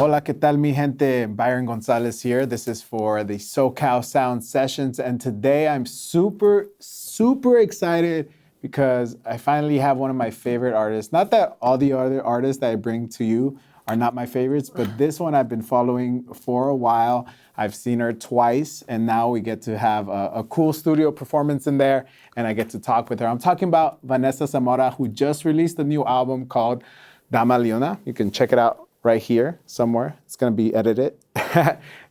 Hola, ¿qué tal, mi gente? Byron Gonzalez here. This is for the SoCal Sound Sessions. And today I'm super excited because I finally have one of my favorite artists. Not that all the other artists that I bring to you are not my favorites, but this one I've been following for a while. I've seen her twice, and now we get to have a cool studio performance in there, and I get to talk with her. I'm talking about Vanessa Zamora, who just released a new album called Dama Leona. You can check it out right here somewhere. It's going to be edited.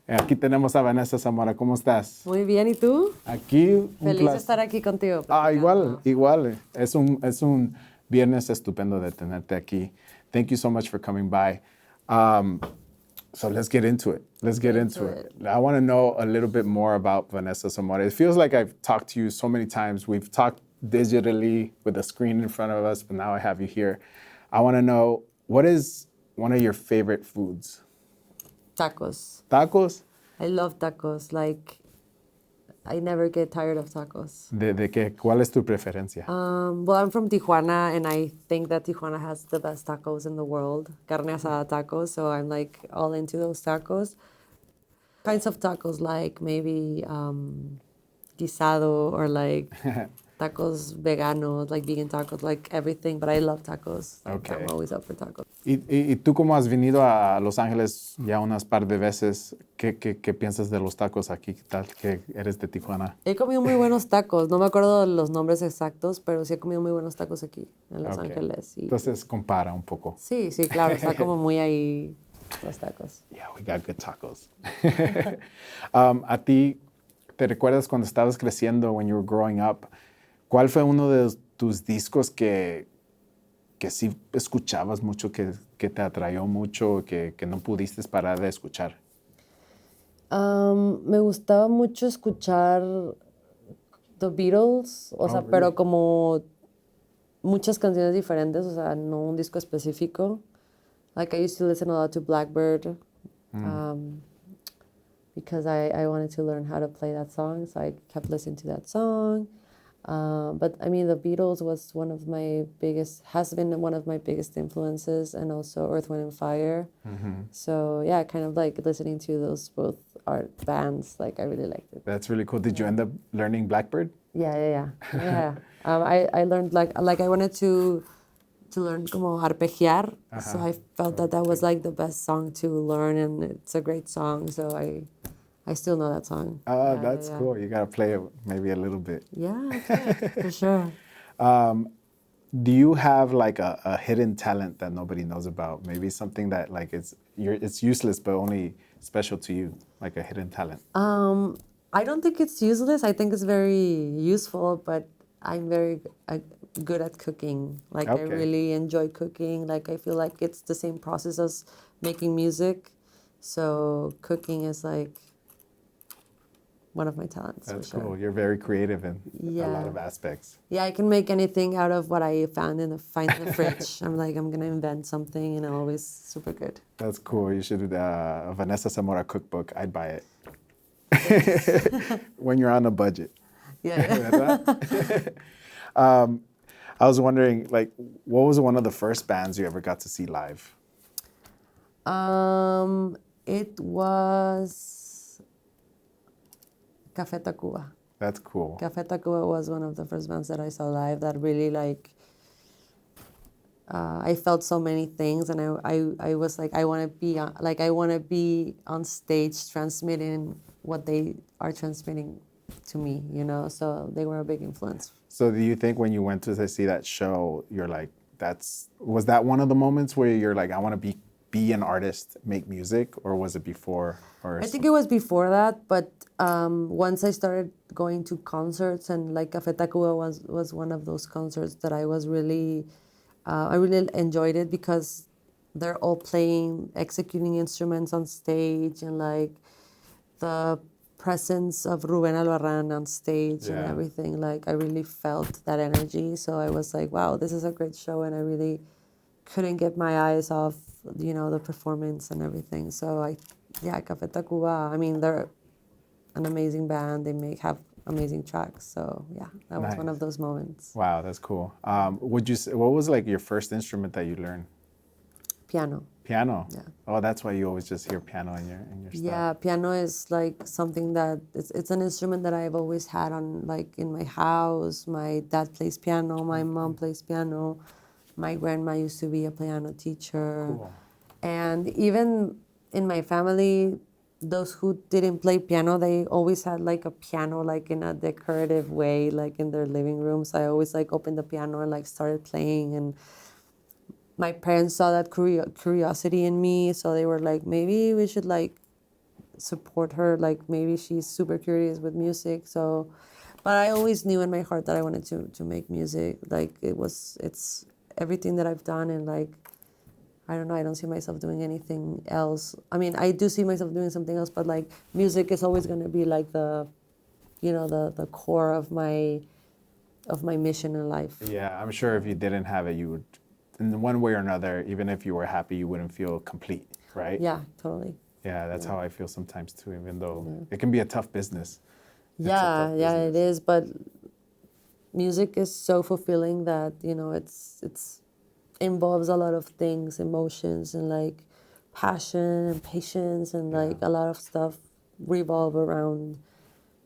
Aquí tenemos a Vanessa Zamora. ¿Cómo estás? Muy bien, ¿y tú? Aquí. Feliz de estar aquí contigo. Igual. Es un viernes estupendo de tenerte aquí. Thank you so much for coming by. So let's get into it. Let's get into it. I want to know a little bit more about Vanessa Zamora. It feels like I've talked to you so many times. We've talked digitally with a screen in front of us, but now I have you here. I want to know, what is one of your favorite foods? Tacos. Tacos? I love tacos. Like, I never get tired of tacos. ¿De qué? ¿Cuál es tu preferencia? Well, I'm from Tijuana, and I think that Tijuana has the best tacos in the world. Carne asada tacos, so I'm like all into those tacos. Kinds of tacos like maybe guisado or like tacos veganos, like vegan tacos, like everything. But I love tacos. Like, Okay. I'm always up for tacos. ¿Y tú como has venido a Los Ángeles ya unas par de veces, qué piensas de los tacos aquí? ¿Qué tal que eres de Tijuana? He comido muy buenos tacos. No me acuerdo de los nombres exactos, pero sí he comido muy buenos tacos aquí en Los Ángeles. Y Entonces compara un poco. sí, claro. Está como muy ahí los tacos. Yeah, we got good tacos. ¿A ti te recuerdas cuando estabas creciendo, when you were growing up, cuál fue uno de tus discos que sí escuchabas mucho, que te atrayó mucho, que no pudiste parar de escuchar? Me gustaba mucho escuchar The Beatles, o sea, really? pero como muchas canciones diferentes, o sea, no un disco específico. Like, I used to listen a lot to Blackbird because I wanted to learn how to play that song, so I kept listening to that song. But I mean, the Beatles has been one of my biggest influences, and also Earth, Wind, and Fire. Mm-hmm. So yeah, kind of like listening to those both art bands, like I really liked it. That's really cool. Did you end up learning Blackbird? Yeah. I learned like I wanted to learn como arpegiar, so I felt that was like the best song to learn, and it's a great song, so I still know that song. That's cool. You got to play it maybe a little bit. Yeah, okay, for sure. Do you have like a hidden talent that nobody knows about? Maybe something that like it's useless but only special to you, like a hidden talent? I don't think it's useless. I think it's very useful, but I'm very good at cooking. Like, I really enjoy cooking. Like, I feel like it's the same process as making music. So cooking is like one of my talents. That's for sure. cool. You're very creative in a lot of aspects. Yeah, I can make anything out of what I find in the fridge. I'm going to invent something, and I'm always super good. That's cool. You should do a Vanessa Zamora cookbook. I'd buy it. When you're on a budget. Yeah. I was wondering, like, what was one of the first bands you ever got to see live? It was Café Tacuba. That's cool. Café Tacuba was one of the first bands that I saw live that really, like, I felt so many things, and I was like, I want to be on stage transmitting what they are transmitting to me, you know? So they were a big influence. So do you think when you went to see that show, you're like, was that one of the moments where you're like, I want to be an artist, make music, or was it before? I think it was before that, but once I started going to concerts, and like Café Tacuba was one of those concerts that I was really, I really enjoyed it because they're all playing, executing instruments on stage, and like the presence of Rubén Albarrán on stage and everything. Like, I really felt that energy. So I was like, wow, this is a great show, and I really couldn't get my eyes off, you know, the performance and everything. So Café Tacuba, I mean, they're an amazing band. They have amazing tracks. So yeah, that was one of those moments. Wow, that's cool. What was like your first instrument that you learned? Piano. Piano. Yeah. Oh, that's why you always just hear piano in your stuff. Yeah, piano is like something that it's an instrument that I've always had on, like, in my house. My dad plays piano, my mom plays piano, my grandma used to be a piano teacher. Cool. And even in my family, those who didn't play piano, they always had like a piano, like in a decorative way, like in their living room. So I always like opened the piano and like started playing. And my parents saw that curiosity in me, so they were like, maybe we should like support her, like maybe she's super curious with music. So, but I always knew in my heart that I wanted to make music. Like it's everything that I've done, and like I don't know, I don't see myself doing anything else. I mean, I do see myself doing something else, but like music is always going to be like the core of my mission in life. Yeah, I'm sure if you didn't have it, you would, in one way or another, even if you were happy, you wouldn't feel complete, right? Yeah, totally. Yeah, that's how I feel sometimes too, even though it can be a tough business. Yeah, it is. But music is so fulfilling that, it's involves a lot of things, emotions, and like passion and patience, and like a lot of stuff revolve around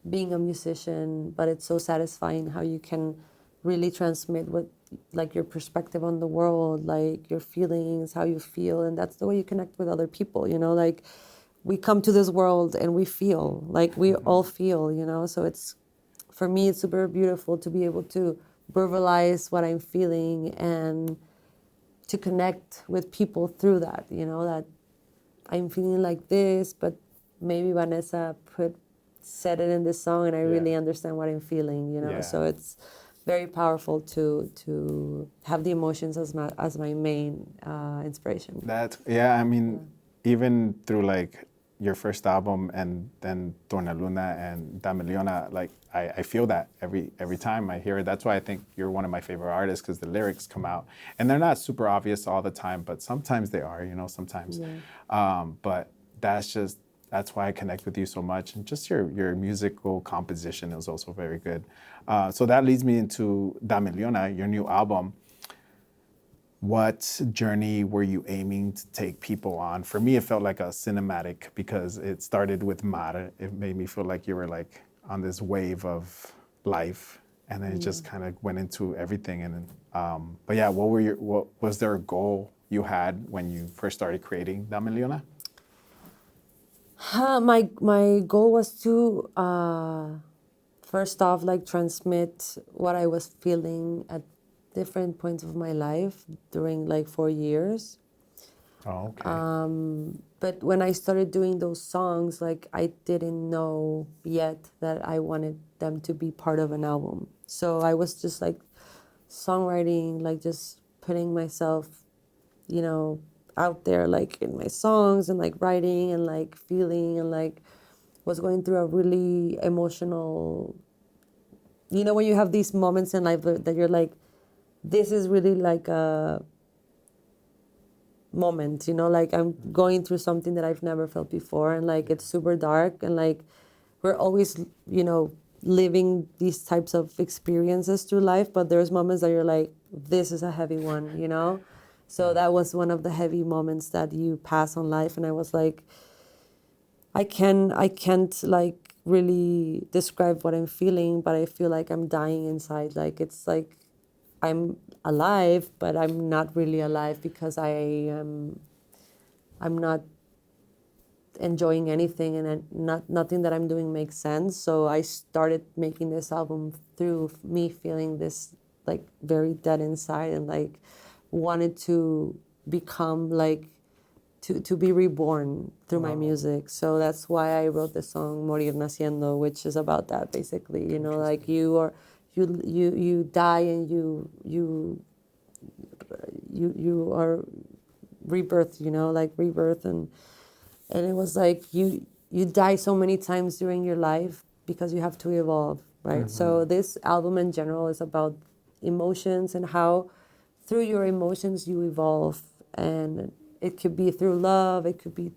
being a musician. But it's so satisfying how you can really transmit what, like, your perspective on the world, like your feelings, how you feel, and that's the way you connect with other people. Like we come to this world and we feel like we all feel. So it's, for me, it's super beautiful to be able to verbalize what I'm feeling and to connect with people through that. That I'm feeling like this, but maybe Vanessa said it in this song, and I really understand what I'm feeling. So it's very powerful to have the emotions as my main inspiration. I mean, even through like your first album and then Torna Luna and Dame Leona, like I feel that every time I hear it. That's why I think you're one of my favorite artists, because the lyrics come out and they're not super obvious all the time, but sometimes they are, sometimes. But that's why I connect with you so much, and just your musical composition is also very good. So that leads me into Dame Leona, your new album. What journey were you aiming to take people on? For me, it felt like a cinematic, because it started with Mar. It made me feel like you were like on this wave of life, and then it just kind of went into everything. And but yeah, what was there a goal you had when you first started creating Dame Leona? My goal was to first off, like, transmit what I was feeling at different points of my life during like 4 years. Oh, okay. But when I started doing those songs, like, I didn't know yet that I wanted them to be part of an album. So I was just like songwriting, like just putting myself, out there, like in my songs, and like writing and like feeling, and like was going through a really emotional, when you have these moments in life that you're like, this is really like a moment, like I'm going through something that I've never felt before, and like it's super dark, and like we're always, living these types of experiences through life, but there's moments that you're like, this is a heavy one. So that was one of the heavy moments that you pass on life, and I was like, I can't like really describe what I'm feeling, but I feel like I'm dying inside. Like, it's like I'm alive, but I'm not really alive, because I'm not enjoying anything, and nothing that I'm doing makes sense. So I started making this album through me feeling this like very dead inside, and like wanted to become like to be reborn through my music. So that's why I wrote the song Morir Naciendo, which is about that basically. Like you die, and you are rebirth, like rebirth, and it was like you die so many times during your life because you have to evolve, right? So this album in general is about emotions, and how through your emotions you evolve, and it could be through love, it could be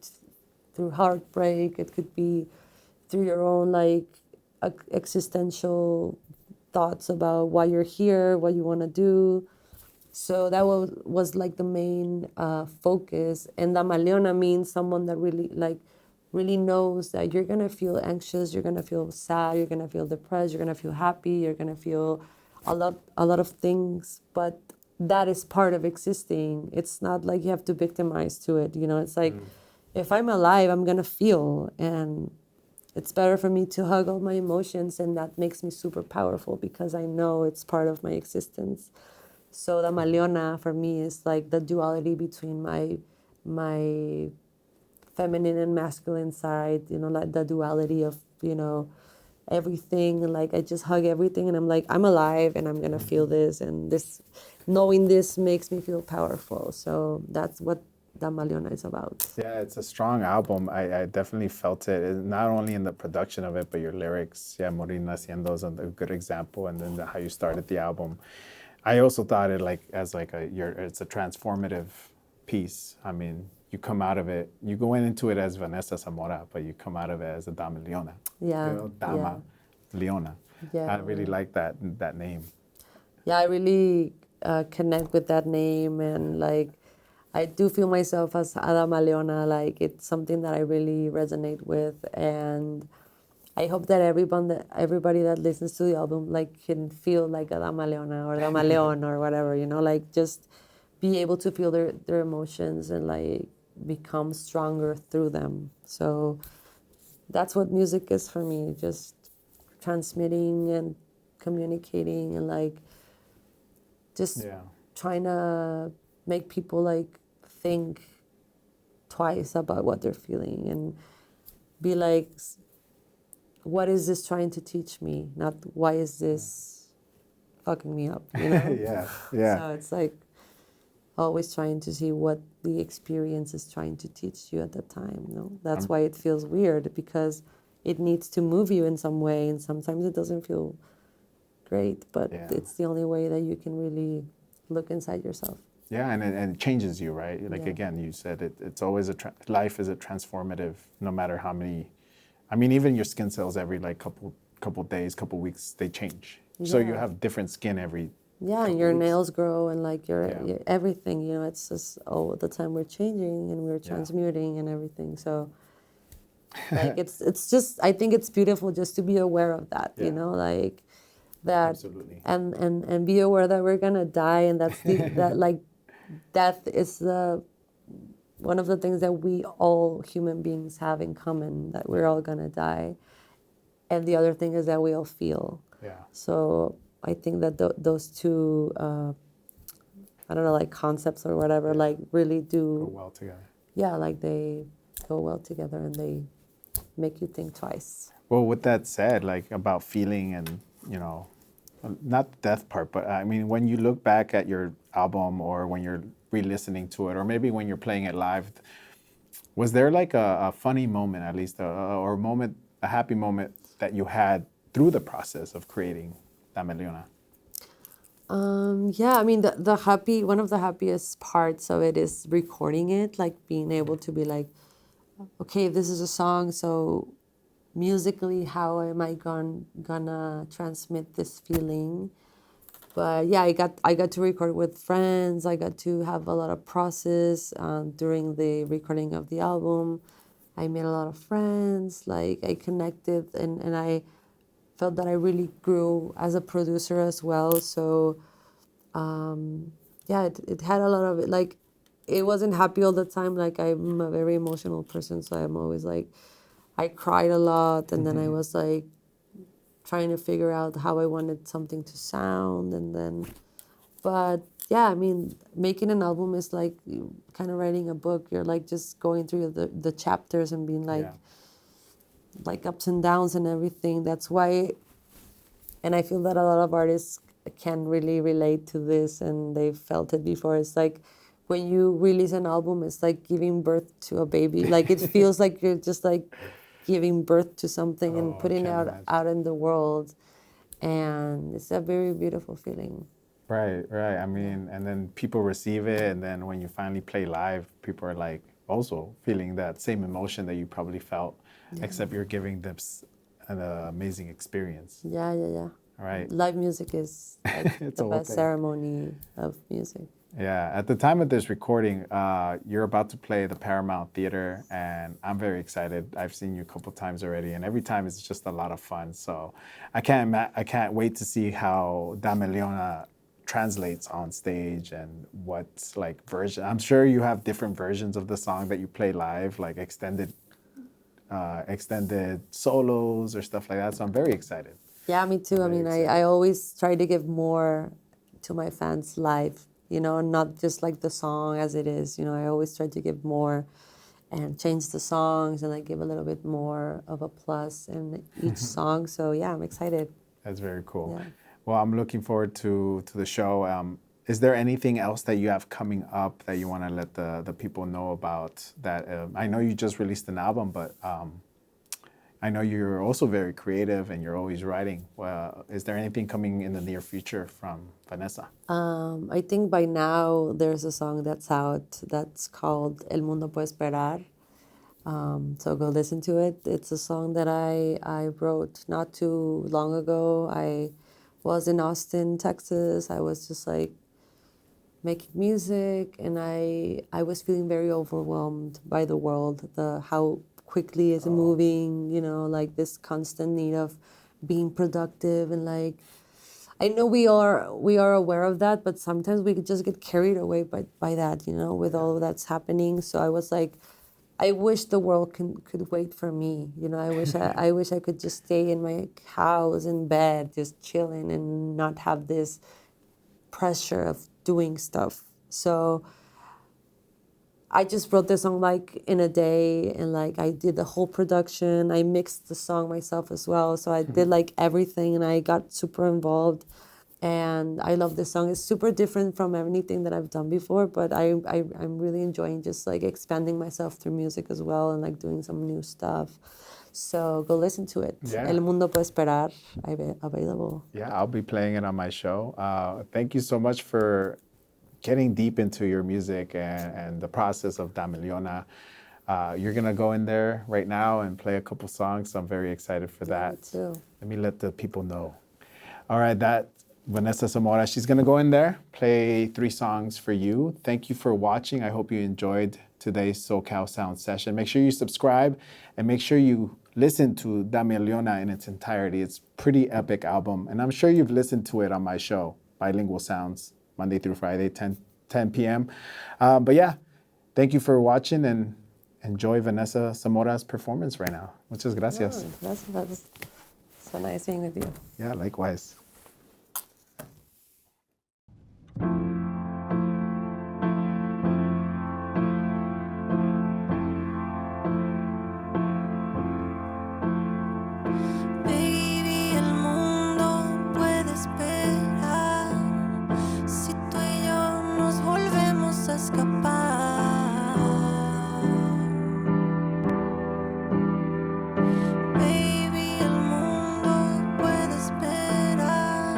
through heartbreak, it could be through your own like existential thoughts about why you're here, what you want to do. So that was like the main focus. And Damaleona means someone that really knows that you're gonna feel anxious, you're gonna feel sad, you're gonna feel depressed, you're gonna feel happy, you're gonna feel a lot of things, but that is part of existing. It's not like you have to victimize to it, you know. It's like if I'm alive, I'm gonna feel, and it's better for me to hug all my emotions, and that makes me super powerful because I know it's part of my existence. So the Maleona for me is like the duality between my feminine and masculine side, you know, like the duality of, you know, everything. Like I just hug everything and I'm like, I'm alive and I'm gonna feel this, and this knowing this makes me feel powerful. So that's what Damaleona is about. Yeah, it's a strong album. I definitely felt it, not only in the production of it, but your lyrics. Yeah, Morina Haciendo is a good example, and then how you started the album. I also thought it like as like it's a transformative piece. I mean, you come out of it, you go into it as Vanessa Zamora, but you come out of it as a Dama Leona. Yeah, You know, Dama Leona. Yeah, I really like that name. yeah, I really connect with that name, and like I do feel myself as Adama Leona. Like it's something that I really resonate with, and I hope that everybody that listens to the album like can feel like Adama Leona or Dama Leon or whatever, you know, like just be able to feel their emotions and like become stronger through them. So that's what music is for me, just transmitting and communicating and like just trying to make people like think twice about what they're feeling and be like, what is this trying to teach me? Not why is this fucking me up, you know? Yeah. So it's like always trying to see what the experience is trying to teach you at the time, no? That's why it feels weird, because it needs to move you in some way, and sometimes it doesn't feel great, but it's the only way that you can really look inside yourself. Yeah, and it changes you, right? Like again, you said it's always life is a transformative, no matter how many. I mean, even your skin cells every like couple days, couple weeks, they change. So you have different skin every. Yeah, and your nails grow and like your everything, you know, it's just all the time we're changing and we're transmuting and everything. So like it's just, I think it's beautiful just to be aware of that, you know, like that. Absolutely. And be aware that we're gonna die, and that's that like death is one of the things that we all human beings have in common, that we're all gonna die. And the other thing is that we all feel. Yeah. So I think that those two, I don't know, like concepts or whatever, like really do go well together. Yeah, like they go well together and they make you think twice. Well, with that said, like about feeling and, you know, not the death part, but I mean, when you look back at your album or when you're re-listening to it, or maybe when you're playing it live, was there like a funny moment, at least, or a happy moment that you had through the process of creating Dame Leona? Yeah, I mean, one of the happiest parts of it is recording it, like being able to be like, okay, this is a song, so musically, how am I gonna transmit this feeling? But yeah, I got to record with friends. I got to have a lot of process during the recording of the album. I made a lot of friends. Like I connected, and I felt that I really grew as a producer as well. So yeah, it had a lot of it. Like it wasn't happy all the time. Like I'm a very emotional person, so I'm always like, I cried a lot, and then I was like trying to figure out how I wanted something to sound, and then, but yeah, I mean, making an album is like kind of writing a book. You're like just going through the chapters and being like ups and downs and everything. That's why, and I feel that a lot of artists can really relate to this, and they've felt it before. It's like when you release an album, it's like giving birth to a baby. Like it feels like you're just like giving birth to something and putting it out in the world, and it's a very beautiful feeling. Right. I mean, and then people receive it, and then when you finally play live, people are like also feeling that same emotion that you probably felt, except you're giving them an amazing experience. Yeah. All right. Live music is like It's the a whole best thing. ceremony of music. Yeah, at the time of this recording, you're about to play the Paramount Theater, and I'm very excited. I've seen you a couple times already, and every time it's just a lot of fun. So I can't wait to see how Dame Leona translates on stage and what like version. I'm sure you have different versions of the song that you play live, like extended solos or stuff like that. So I'm very excited. Yeah, me too. I mean, excited. I always try to give more to my fans live, you know, not just like the song as it is. You know, I always try to give more and change the songs and like give a little bit more of a plus in each song. So yeah, I'm excited. That's very cool. Yeah. Well, I'm looking forward to the show. Is there anything else that you have coming up that you want to let the people know about? That I know you just released an album, but I know you're also very creative and you're always writing. Is there anything coming in the near future from Vanessa? I think by now there's a song that's out that's called El Mundo Puede Esperar. So go listen to it. It's a song that I wrote not too long ago. I was in Austin, Texas. I was just like making music, and I was feeling very overwhelmed by the world, how quickly it's moving, you know, like this constant need of being productive, and like I know we are aware of that, but sometimes we could just get carried away by that, you know, with all that's happening. So I was like, I wish the world could wait for me. You know, I wish I could just stay in my house in bed, just chilling and not have this pressure of doing stuff. So I just wrote the song like in a day, and like I did the whole production. I mixed the song myself as well. So I did like everything, and I got super involved. And I love this song. It's super different from anything that I've done before, but I'm really enjoying just like expanding myself through music as well, and like doing some new stuff. So go listen to it. Yeah. El Mundo Puede Esperar, available. Yeah, I'll be playing it on my show. Thank you so much for getting deep into your music and the process of Dame Leona. You're going to go in there right now and play a couple songs, so I'm very excited for that. Me too. Let me let the people know. All right, that Vanessa Zamora, she's going to go in there, play 3 songs for you. Thank you for watching. I hope you enjoyed today's SoCal Sound Session. Make sure you subscribe and make sure you listen to Dame Leona in its entirety. It's a pretty epic album, and I'm sure you've listened to it on my show, Bilingual Sounds, Monday through Friday, 10 p.m. But yeah, thank you for watching, and enjoy Vanessa Zamora's performance right now. Muchas gracias. Oh, that's so nice being with you. Yeah, likewise. Baby, el mundo puede esperar si tú y yo nos volvemos a escapar. Baby, el mundo puede esperar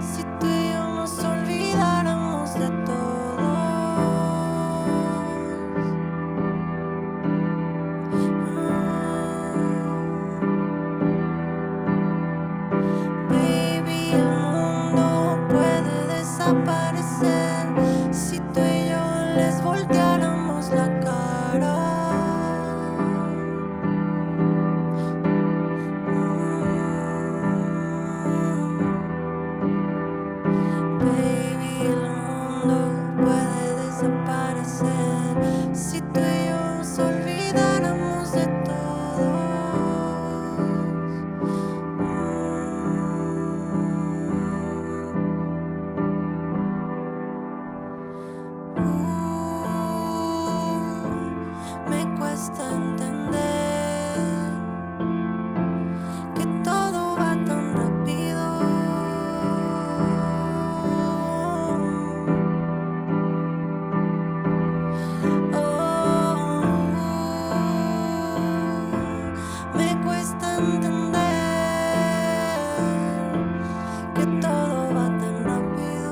si tú y yo nos olvidáramos de todos. Baby, el mundo puede desaparecer si tú y yo les volteáramos la cara. Baby, el mundo puede desaparecer si tú y yo nos olvidáramos de todos. Me cuesta entender que todo va tan rápido. Me cuesta entender que todo va tan rápido.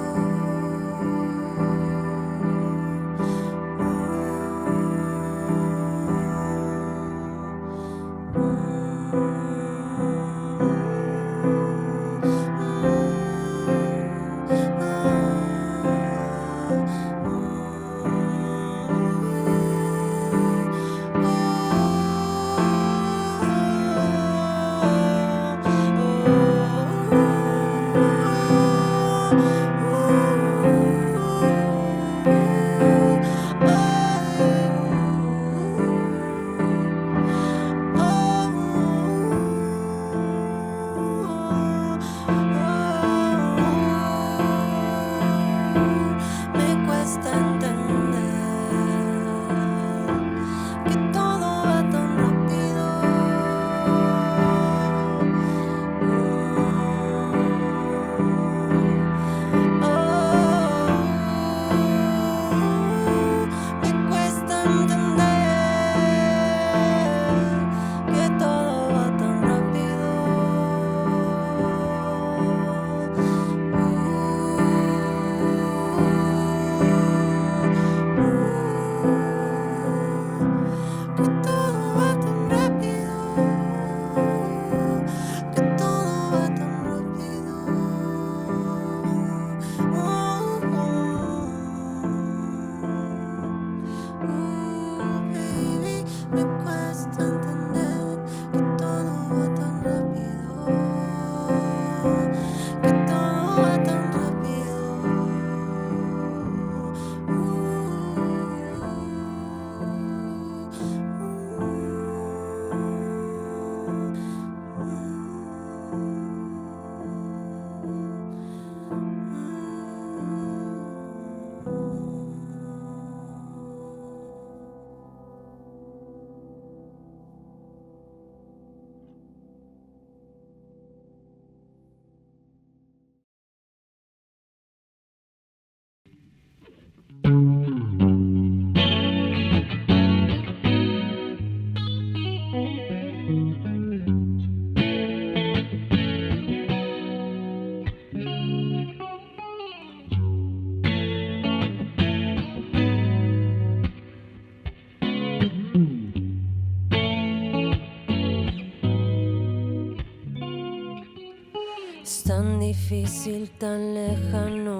difícil, tan lejano.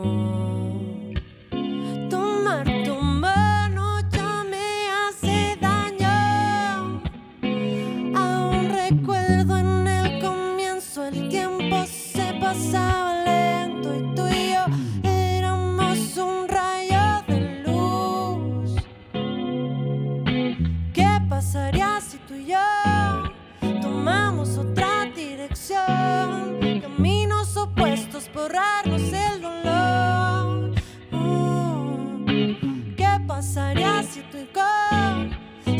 Tomar tu mano ya me hace daño. Aún recuerdo en el comienzo el tiempo se pasaba lento y tú y yo éramos un rayo de luz. ¿Qué pasaría si tú y yo tomamos otra dirección? Caminos opuestos, borrarnos el dolor. ¿Qué pasaría si tu icon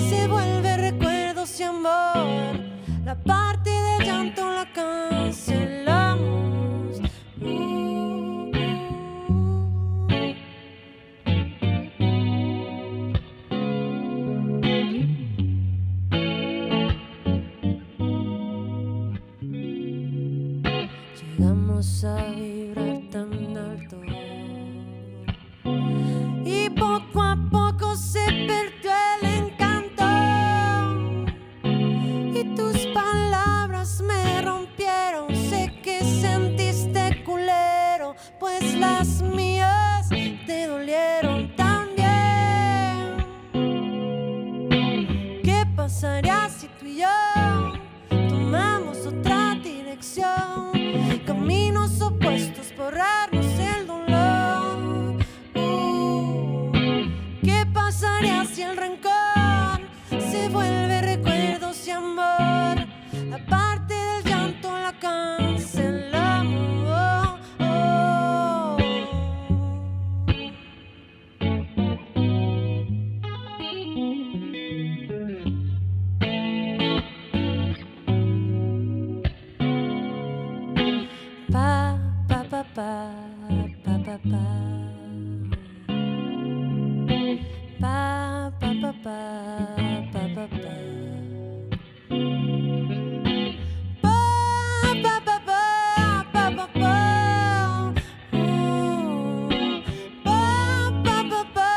se vuelve recuerdos y amor? La parte del llanto la cancelamos. Llegamos a vibrar tan alto y poco a poco se perdió el encanto. Y tus palabras me rompieron, sé que sentiste culero, pues las mías te dolieron también. ¿Qué pasaría si tú y yo tomamos otra dirección? Caminos opuestos, borrarnos el dolor. ¿Qué pasaría si el rencor se vuelve recuerdos y amor? La parte del llanto la cancelamos. Pa, pa, pa, pa, pa, pa, pa. Pa, pa, pa, pa, pa, pa, pa. Pa, pa, pa, pa, pa, pa, pa. Pa, pa, pa, pa.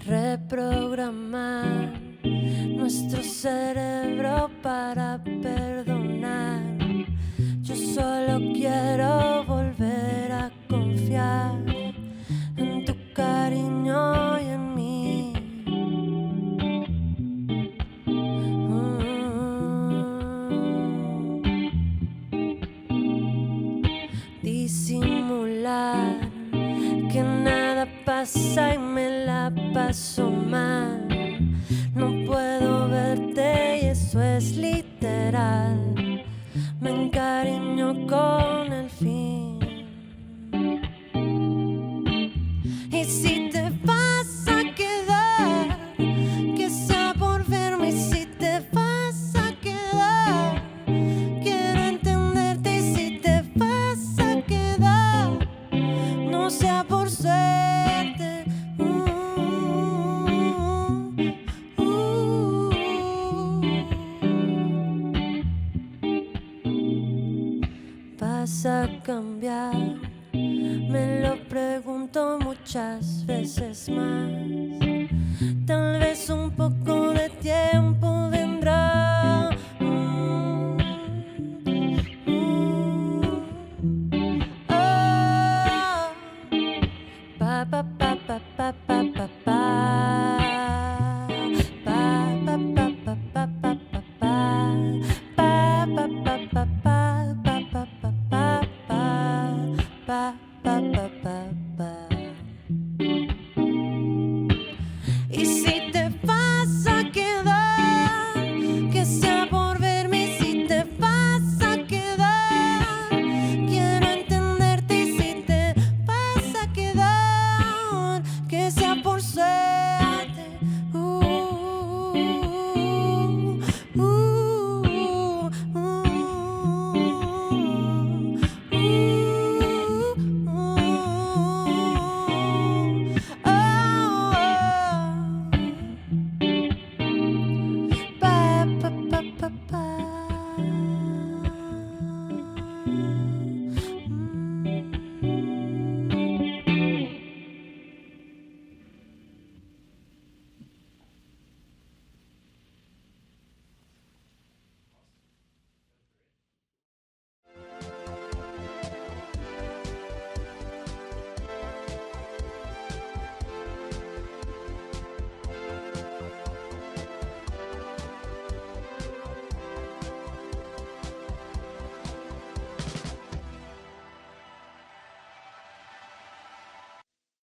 Reprogramar nuestro cerebro para perdonar. Yo solo quiero volver a confiar en tu cariño y en mí. Disimular que nada pasa y me la paso mal. No puedo verte y eso es literal. Me encariño con el fin. Y si te vas a quedar, que sea por verme. Y si te vas a quedar, quiero entenderte. Y si te vas a quedar, no sea por suerte. Vas a cambiar, me lo pregunto muchas veces más. Tal vez un poco de tiempo vendrá. Pa pa pa pa pa pa pa pa. Pa pa pa pa pa pa pa pa. Pa pa pa pa pa pa pa pa pa pa pa pa pa pa.